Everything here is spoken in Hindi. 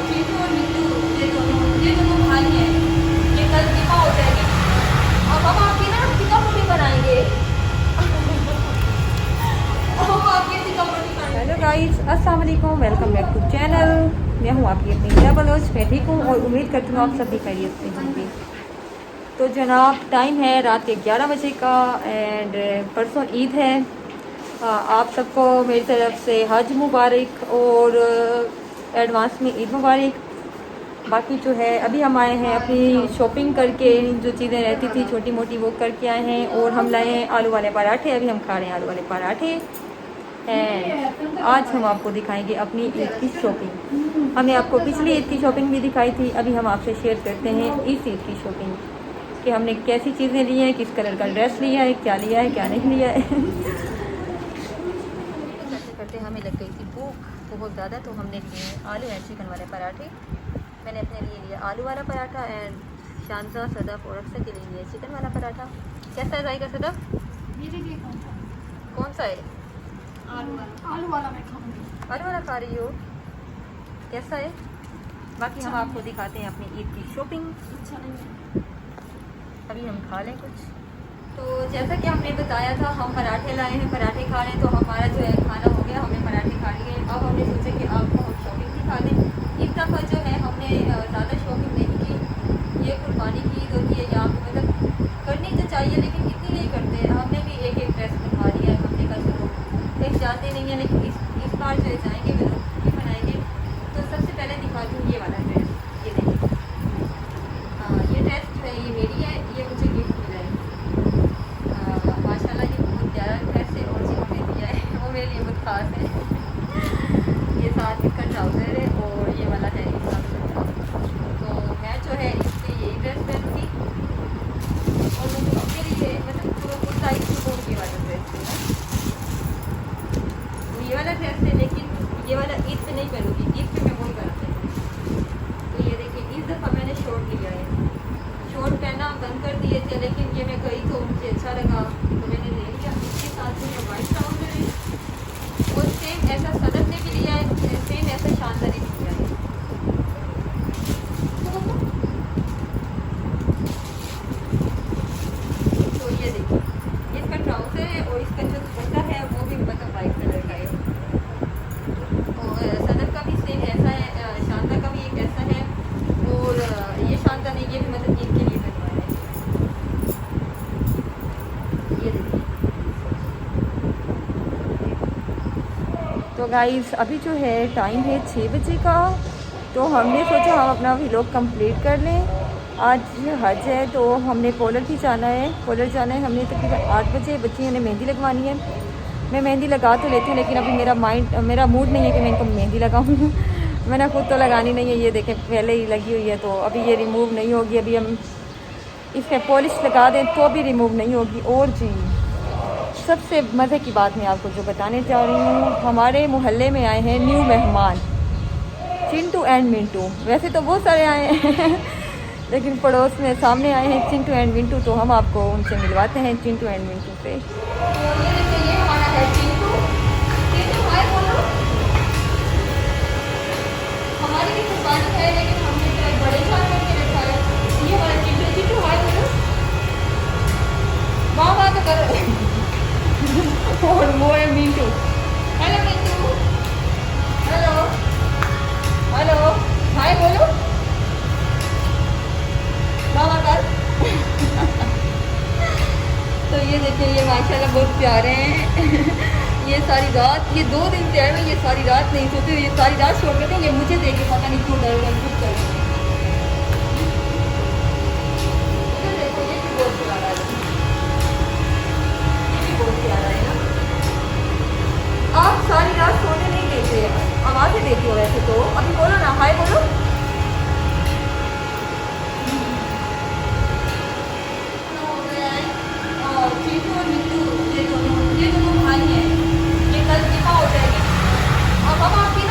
चीजू और मिट्टू, ये दोनों भाई हैं। ये कल दिखा हो जाएगी। अब हम आपकी ना टिक्का मुर्गी बनाएंगे। अब हम आपकी टिक्का मुर्गी बनाएंगे। हेलो गाइस, अस्सलाम वालेकुम, वेलकम बैक टू चैनल। मैं हूँ आपकी अपनी हिया बलोच। मैं ठीक हूँ और उम्मीद करती हूँ आप सब भी खैरियत से होंगे। तो जनाब, टाइम है रात के 11 बजे का एंड परसों ईद है। आप सबको मेरी तरफ से हज मुबारक और एडवांस में ईद मुबारक। बाकी जो है अभी हम आए हैं अपनी शॉपिंग करके, जो चीज़ें रहती थी छोटी मोटी वो करके आए हैं और हम लाए हैं आलू वाले पराठे। अभी हम खा रहे हैं आलू वाले पराठे एंड आज हम आपको दिखाएंगे अपनी ईद की शॉपिंग। हमने आपको पिछली ईद की शॉपिंग भी दिखाई थी, अभी हम आपसे शेयर करते हैं इस ईद की शॉपिंग कि हमने कैसी चीज़ें ली हैं, किस कलर का ड्रेस लिया है, क्या लिया है क्या नहीं लिया है। करते करते हमें लग गई थी भूख बहुत ज़्यादा, तो हमने लिए आलू एंड चिकन वाले पराठे। मैंने अपने लिए लिया आलू वाला पराठा एंड शानजा, सदफ और अक्सर के लिए लिया चिकन वाला पराठा। कैसा है जाएगा सदफ? मेरे लिए कौन सा है? आलू वाला मैं खाऊंगी। आलू वाला खा रही हो? कैसा है? बाकी हम आपको दिखाते हैं अपनी ईद की शॉपिंग। अच्छा नहीं है। अभी हम खा लें कुछ। तो जैसा कि हमने बताया था, हम पराठे लाए हैं, पराठे खा रहे हैं। तो हमारा जो है खाना हो गया, हमने पराठे खा लिए। अब हमने सोचा कि आपको हम शॉपिंग दिखा दें। इस दफ़ा जो है हमने ज़्यादा शॉपिंग नहीं की। ये कुर्बानी की ईद होती है, यहाँ पे मतलब करनी तो चाहिए लेकिन इतनी नहीं करते। हमने भी एक एक ड्रेस बनवा लिया है। हमने कहा चलो कहीं जाते नहीं है, लेकिन इस बार जो है जाएंगे भी बनाएंगे। तो सबसे पहले दिखा दूँ ये वाला ड्रेस। ये देखिए, ये ड्रेस जो है ये मेरी है, ये मुझे गिफ्ट मिला है। माशाल्लाह ये बहुत प्यारा ड्रेस है और जिन्होंने दिया है वो मेरे लिए बहुत ख़ास है। ये साथ इसका ट्राउज़र है और ये वाला है इसका शर्ट। तो मैं जो है इसलिए यही ड्रेस पहनूँगी और मुझे अपने लिए मतलब पूरा फुल साइज सूट के वाला ड्रेस है। तो ये वाला ड्रेस है, लेकिन ये वाला ईद पे नहीं पहनूँगी, ईद पे मैं वही करना पहनूँगी। तो ये देखिए, इस दफ़ा मैंने शॉर्ट लिया है। शॉर्ट पहनना बंद कर दिए थे, लेकिन ये मैं गई तो मुझे अच्छा लगा तो मैंने ले लिया। इसके साथ में वाइट ट्राउज़र है और सेम ऐसा सदफ ने भी लिया है, सेम ऐसा शानदार ने भी लिया है। तो ये देखिए, इसका ट्राउज़र है और इसका जो दुपट्टा है वो भी मतलब वाइट कलर का है। और सदफ का भी सेम ऐसा है, शानदार का भी एक ऐसा है और ये शानदार ने ये भी मतलब ईद के लिए बनवाया है। ये देखिए। तो गाइस, अभी जो है टाइम है 6 बजे का। तो हमने सोचा हम अपना व्लॉग कंप्लीट कर लें। आज हज है तो हमने कॉलर भी जाना है, कॉलर जाना है। हमने तकरीबन 8 बजे बच्चियों ने मेहंदी लगवानी है। मैं मेहंदी लगा तो लेती हूँ, लेकिन अभी मेरा मूड नहीं है कि मैं इनको मेहंदी लगाऊँ। मैंने खुद तो लगानी नहीं है। ये देखें पहले ही लगी हुई है, तो अभी ये रिमूव नहीं होगी। अभी हम इसमें पॉलिश लगा दें तो भी रिमूव नहीं होगी। और जी, सबसे मज़े की बात मैं आपको जो बताने जा रही हूँ, हमारे मोहल्ले में आए हैं न्यू मेहमान, चिंटू एंड मिंटू। वैसे तो बहुत सारे आए हैं लेकिन पड़ोस में सामने आए हैं चिंटू एंड मिंटू। तो हम आपको उनसे मिलवाते हैं, चिंटू एंड मिंटू से। तो ये देखिए, ये हमारा है चिंटू। चिंटू हाय बोलो। हमारी भी कुर्बानी है, लेकिन हमने तो एक बड़े जानवर के रखा है। ये हमारा चिंटू। चिंटू हाय बोलो। वाह वाह तो करो। और वो है Mintu. Hello Mintu. Hello hello hi बोलो। वाह वाह कर। तो ये देखिए, ये माशाल्लाह बहुत प्यारे हैं। ये सारी रात, ये 2 दिन से आए हुए, ये सारी रात नहीं सोते, ये सारी रात सो रहे थे। ये मुझे देख के पता नहीं क्यों डर रहे हैं, कुछ कर रहे हैं। ये देखो, ये भी बहुत प्यारा है, ये भी बहुत प्यारा है ना। आप सारी रात सोने नहीं देते, आवाज़ें देती हो वैसे तो। अभी बोलो ना, हाय बोलो। चीजू और मिट्टू, ये दोनों भाई हैं। ये कल दिखा हो जाएगी। अब हम आपकी